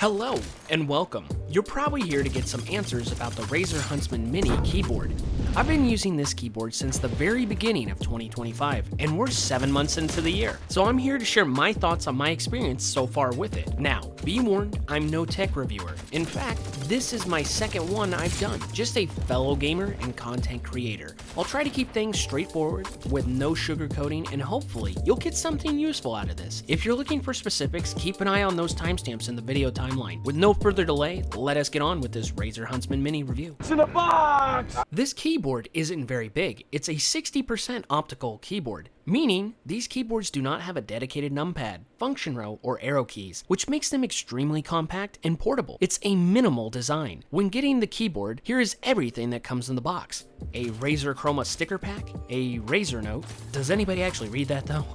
Hello and welcome. You're probably here to get some answers about the Razer Huntsman Mini Keyboard. I've been using this keyboard since the very beginning of 2025, and we're 7 months into the year. So I'm here to share my thoughts on my experience so far with it. Now, be warned, I'm no tech reviewer. In fact, this is my second one I've done, just a fellow gamer and content creator. I'll try to keep things straightforward with no sugarcoating, and hopefully you'll get something useful out of this. If you're looking for specifics, keep an eye on those timestamps in the video timeline. With no further delay, let us get on with this Razer Huntsman Mini review. It's in a box! This keyboard isn't very big. It's a 60% optical keyboard, meaning these keyboards do not have a dedicated numpad, function row, or arrow keys, which makes them extremely compact and portable. It's a minimal design. When getting the keyboard, here is everything that comes in the box. A Razer Chroma sticker pack, a Razer note. Does anybody actually read that though?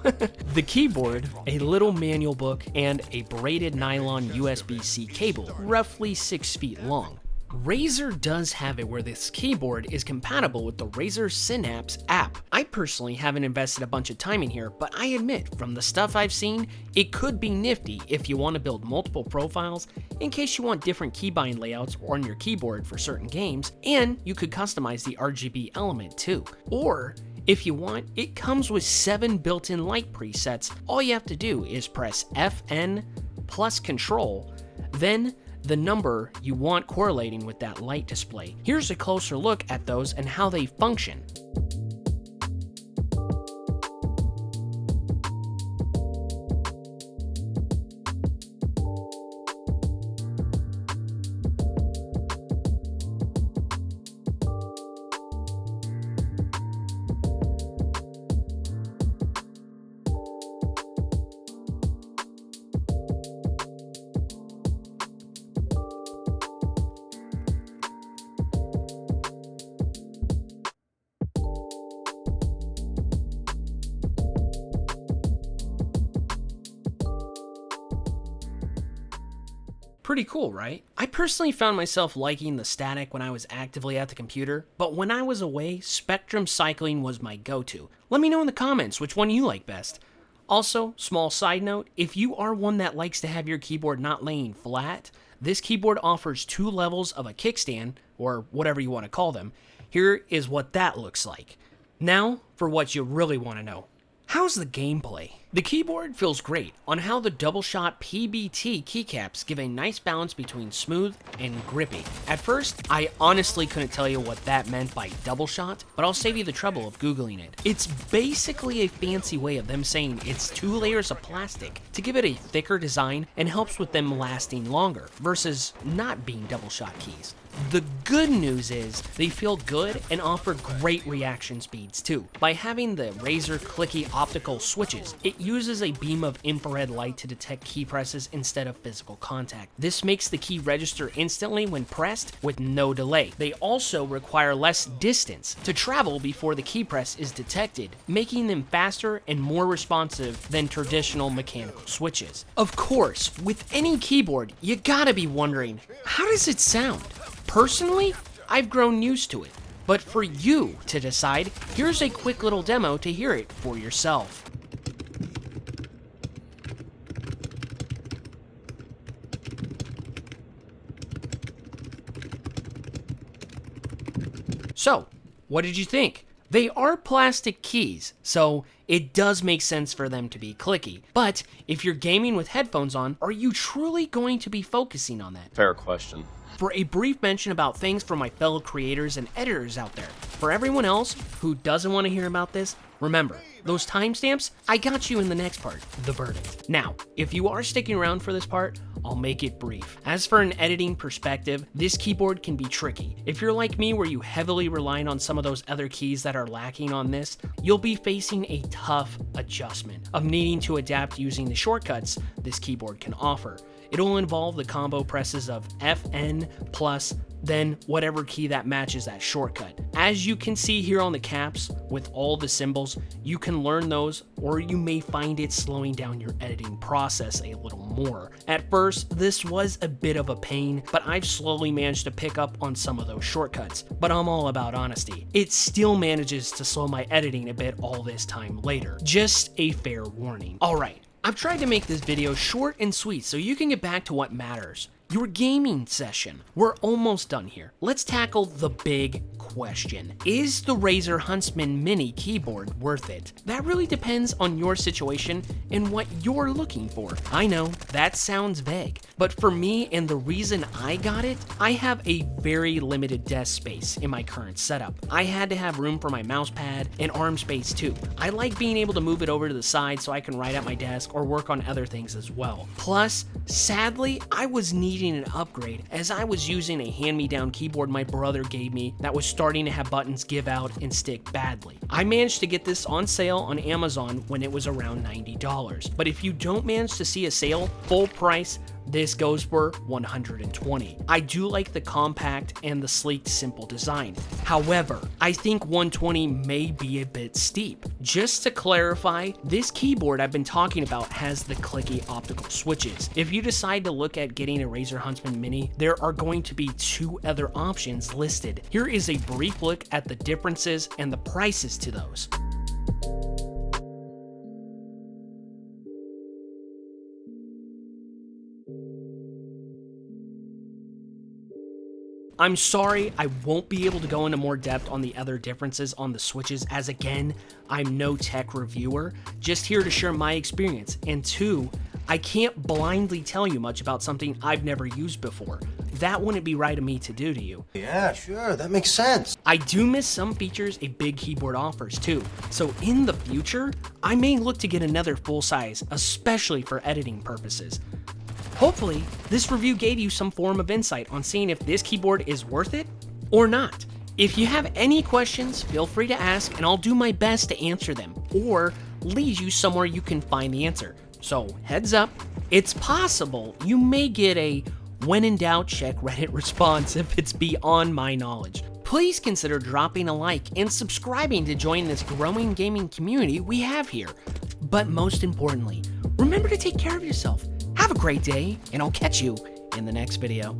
The keyboard, a little manual book, and a braided nylon USB-C cable, roughly 6 feet long. Razer does have it where this keyboard is compatible with the Razer Synapse app. I personally haven't invested a bunch of time in here, but I admit, from the stuff I've seen, it could be nifty if you want to build multiple profiles in case you want different keybind layouts on your keyboard for certain games, and you could customize the RGB element too. Or, if you want, it comes with 7 built-in light presets. All you have to do is press FN plus Control, then the number you want correlating with that light display. Here's a closer look at those and how they function. Pretty cool, right? I personally found myself liking the static when I was actively at the computer, but when I was away, Spectrum cycling was my go-to. Let me know in the comments which one you like best. Also, small side note, if you are one that likes to have your keyboard not laying flat, this keyboard offers 2 levels of a kickstand, or whatever you want to call them. Here is what that looks like. Now, for what you really want to know. How's the gameplay? The keyboard feels great on how the double shot PBT keycaps give a nice balance between smooth and grippy. At first, I honestly couldn't tell you what that meant by double shot, but I'll save you the trouble of Googling it. It's basically a fancy way of them saying it's 2 layers of plastic to give it a thicker design and helps with them lasting longer versus not being double shot keys. The good news is they feel good and offer great reaction speeds too. By having the Razer clicky optical switches, it uses a beam of infrared light to detect key presses instead of physical contact. This makes the key register instantly when pressed with no delay. They also require less distance to travel before the key press is detected, making them faster and more responsive than traditional mechanical switches. Of course, with any keyboard, you gotta be wondering, how does it sound? Personally, I've grown used to it, but for you to decide, here's a quick little demo to hear it for yourself. So, what did you think? They are plastic keys, so it does make sense for them to be clicky. But if you're gaming with headphones on, are you truly going to be focusing on that? Fair question. For a brief mention about things for my fellow creators and editors out there. For everyone else who doesn't want to hear about this, remember, those timestamps, I got you in the next part, the verdict. Now, if you are sticking around for this part, I'll make it brief. As for an editing perspective, this keyboard can be tricky. If you're like me where you heavily rely on some of those other keys that are lacking on this, you'll be facing a tough adjustment of needing to adapt using the shortcuts this keyboard can offer. It'll involve the combo presses of FN plus then whatever key that matches that shortcut. As you can see here on the caps with all the symbols, you can learn those, or you may find it slowing down your editing process a little more. At first, this was a bit of a pain, but I've slowly managed to pick up on some of those shortcuts. But I'm all about honesty. It still manages to slow my editing a bit all this time later. Just a fair warning. Alright, I've tried to make this video short and sweet so you can get back to what matters. your gaming session. We're almost done here. Let's tackle the big question. Is the Razer Huntsman Mini Keyboard worth it? That really depends on your situation and what you're looking for. I know, that sounds vague, but for me and the reason I got it, I have a very limited desk space in my current setup. I had to have room for my mouse pad and arm space too. I like being able to move it over to the side so I can write at my desk or work on other things as well. Plus, sadly, I was needing an upgrade as I was using a hand-me-down keyboard my brother gave me that was starting to have buttons give out and stick badly. I managed to get this on sale on Amazon when it was around $90, but if you don't manage to see a sale, full price, this goes for $120. I do like the compact and the sleek, simple design. However, I think $120 may be a bit steep. Just to clarify, this keyboard I've been talking about has the clicky optical switches. If you decide to look at getting a Razer Huntsman Mini, there are going to be 2 other options listed. Here is a brief look at the differences and the prices to those. I'm sorry, I won't be able to go into more depth on the other differences on the switches, as again, I'm no tech reviewer, just here to share my experience. And 2, I can't blindly tell you much about something I've never used before. That wouldn't be right of me to do to you. Yeah, sure, that makes sense. I do miss some features a big keyboard offers too, so in the future, I may look to get another full size, especially for editing purposes. Hopefully, this review gave you some form of insight on seeing if this keyboard is worth it or not. If you have any questions, feel free to ask and I'll do my best to answer them or lead you somewhere you can find the answer. So heads up, it's possible you may get a when in doubt check Reddit response if it's beyond my knowledge. Please consider dropping a like and subscribing to join this growing gaming community we have here. But most importantly, remember to take care of yourself. Have a great day, and I'll catch you in the next video.